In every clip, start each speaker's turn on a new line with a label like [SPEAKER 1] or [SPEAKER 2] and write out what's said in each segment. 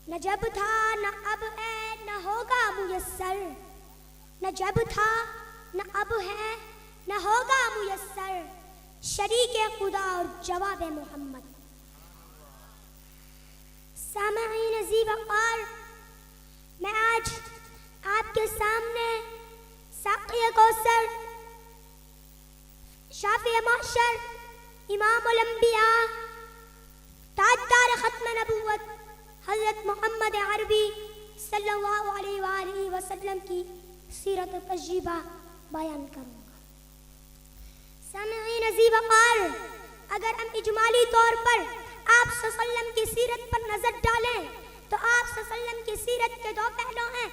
[SPEAKER 1] न जब था न अब है न होगा मुयस्सर, न जब था न अब है न होगा मुयस्सर, शरीके खुदा और जवाब मोहम्मद। सामईन अज़ीज़ वक़ार, मैं आज आपके सामने साक़ी कौसर, शाफ़ी माशर, इमामुल अंबिया, ताजदार ख़त्म नबूवत हज़रत मोहम्मद अरबी सल्लल्लाहु अलैहि वसल्लम की सीरत तज्रीबा बयान करूँगा। सामईन अज़ीज़ वक़ार, अगर हम इजमाली तौर पर आप सल्लल्लाहु की सीरत पर नजर डालें तो आप सल्लल्लाहु की सीरत के दो पहलू हैं।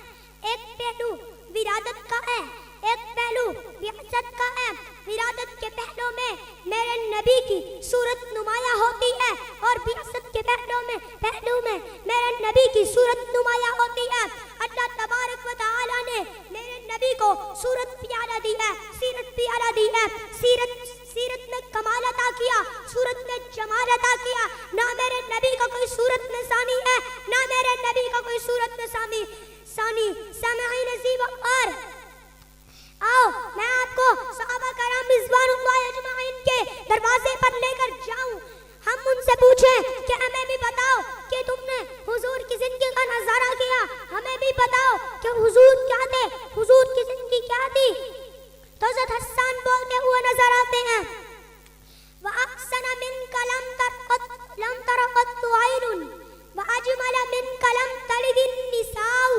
[SPEAKER 1] एक पहलू विरादत का है, एक पहलू बिअसत का है। विरादत के पहलू में मेरे नबी की सूरत नुमाया होती है और बिअसत के पहलू में मेरे नबी की सूरत नुमाया होती है। अल्लाह तबारक व तआला ने मेरे नबी को सूरत प्यारा दी है, सीरत प्यारा दी है। सीरत में कमाल अता किया, सूरत में जमाल अता किया। ना मेरे नबी का कोई सूरत में सानी है, ना मेरे नबी का कोई सूरत में सानी। सामईन अज़ीज़ वक़ार, आओ मैं आपको सहाबा कराम रिज़वानुल्लाह अजमाइन के दरवाजे पर लेकर जाऊं। हम उनसे पूछें कि हमें भी बताओ कि तुमने हुजूर की जिंदगी का नजारा किया, हमें भी बताओ कि हुजूर क्या थे, हुजूर की जिंदगी क्या थी। तो हज़रत हसन बोलते हुए नजर आते हैं, व अहसन मिन कलम तरक़त आइनुन व अजमल मिन कलम तलिदिन निसाउ,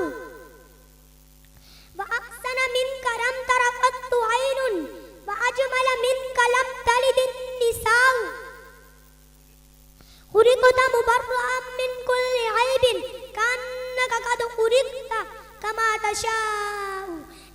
[SPEAKER 1] व अहसन मिन कलम तरक़त आइनुन व अजमल मिन कलम तलिदिन निसाउ, खुरिक़त मुबर्रअन मिन कुल्लि ऐबिन कअन्नका क़द खुरिक़त कमा तशाउ।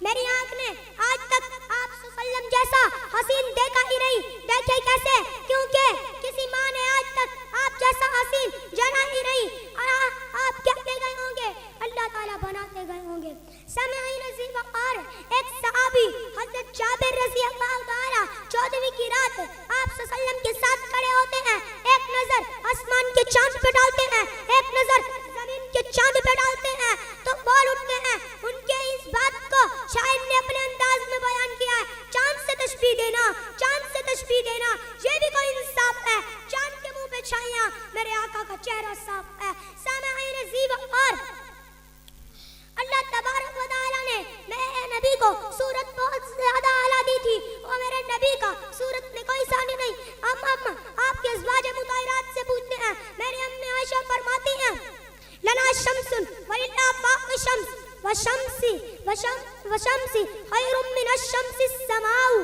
[SPEAKER 1] मेरी आंख ने आज तक आप सल्लम जैसा हसीन देखा ही नहीं। देखे कैसे? क्योंकि किसी माँ ने आज तक आप जैसा हसीन जना ही नहीं। और आप कहते गए होंगे, अल्लाह ताला बनाते गए होंगे। सामईन अज़ीज़ वक़ार, एक सहाबी हज़रत जाबिर रज़ी अल्लाह ताला 14वीं की रात आप सल्लम के साथ खड़े होते हैं। एक नजर आसमान के चांद पे डालते हैं, एक नजर जमीन के चांद पे डालते हैं तो बोल उठते हैं। उनके इस बात को शायर ने अपने अंदाज में बयान किया है, चांद से तशबीह देना, चांद से तशबीह देना, ये भी कोई इंसाफ है। चांद के मुंह पे छाइयां, मेरे आका का चेहरा साफ है। सामईन अज़ीज़ वक़ार, अल्लाह तबारक व तआला ने मेरे नबी को सूरत बहुत ज्यादा आला दी थी और मेरे नबी का सूरत में कोई सानी नहीं। हम आपके अज़वाज मुताहिरात से पूछते हैं। मेरी अम्मी आयशा फरमाती हैं, लना शम्सुन वलिल्लाह फाक़ शम्स व शम्सी खैरुम मिनश शम्सिस समाउ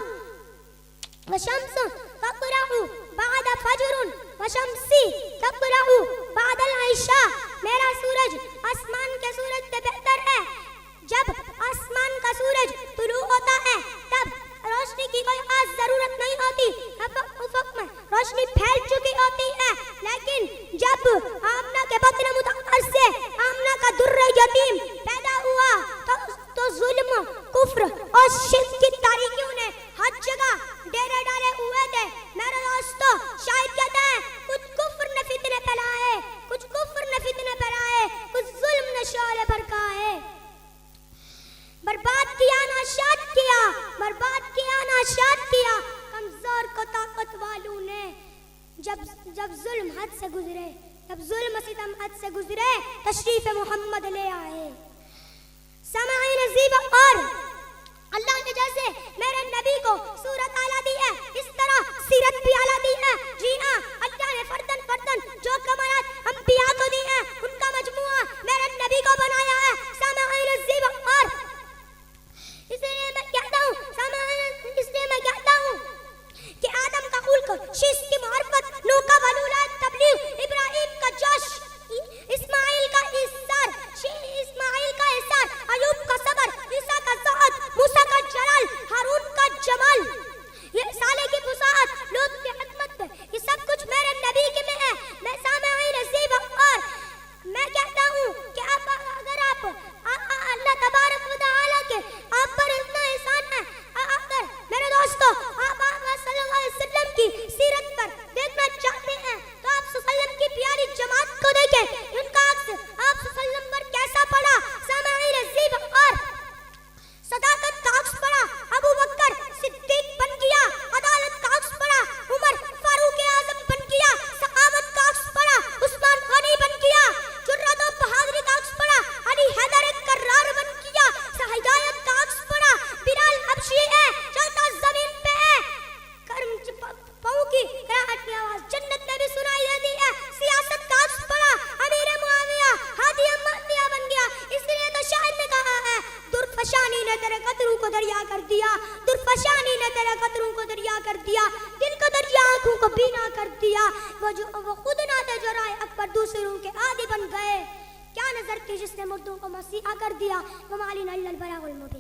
[SPEAKER 1] व शम्सु ततलअु बाद फज्रुन व शम्सी ततलअु बादल इशा। मेरा सूरज आसमान के सूरज से बेहतर है। जब आसमान का सूरज तुलू होता है तब रोशनी की कोई खास जरूरत नहीं होती, उफ़क़ में रोशनी फैल चुकी होती है। लेकिन जब आमना के बत्न मुतअख्खर से आमना का दुर्र यतीम पैदा हुआ तो जुल्म, कुफ्र और शिर्क की तारीकियों ने हर जगह डेरे डाले हुए थे। मेरे दोस्तों, शायद कहते हैं कुछ कुफ्र ने फितने फैलाए, कुछ कुफ्र ने फितने फैलाए, कुछ जुल्म ने शोले भड़काए। बर्बाद किया ना शाद किया, बर्बाद किया ना शाद किया कमजोर को ताकत वालों ने। जब जुल्म हद से गुजरे, जब जुल्म सितम हद से गुजरे, तशरीफ मोहम्मद ले आए। सामईन अज़ीज़ वक़ार, अल्लाह ने जैसे मेरे नबी को सूरत आला दी है, इस तरह सीरत भी आला दी है। जी हाँ, अल्लाह ने फर्दन फर्दन जो कमालात अंबिया को दी है, उनका मजमुआ मेरे नबी को बनाया है। सामईन अज़ीज़ वक़ार, इसलिए मैं कहता हूँ कि आदम का खुल्क, शीश की मोहब्बत, नूह का वलूलात, तबलीग, इब्राहिम का जोश, इस्माइल का इस्सार, इस्माइल का इस्सार, अयूब का सबर, ईसा का ज़ुहद, मूसा का जलाल, हारून का जमाल, ये साले की फुसाहत, लूत की हिकमत, ये सब कुछ मेरे नबी के में है। मैं सामईन अज़ीज़ मेरे कतरों को दरिया कर दिया, दिल का दरिया आंखों को बीना कर दिया। वो खुद ना थे जो राय अकबर दूसरों के आदि बन गए। क्या नजर थी जिसने मुर्दों को मसीहा कर दिया। वो माली नल्लल बरागुल मुबीन।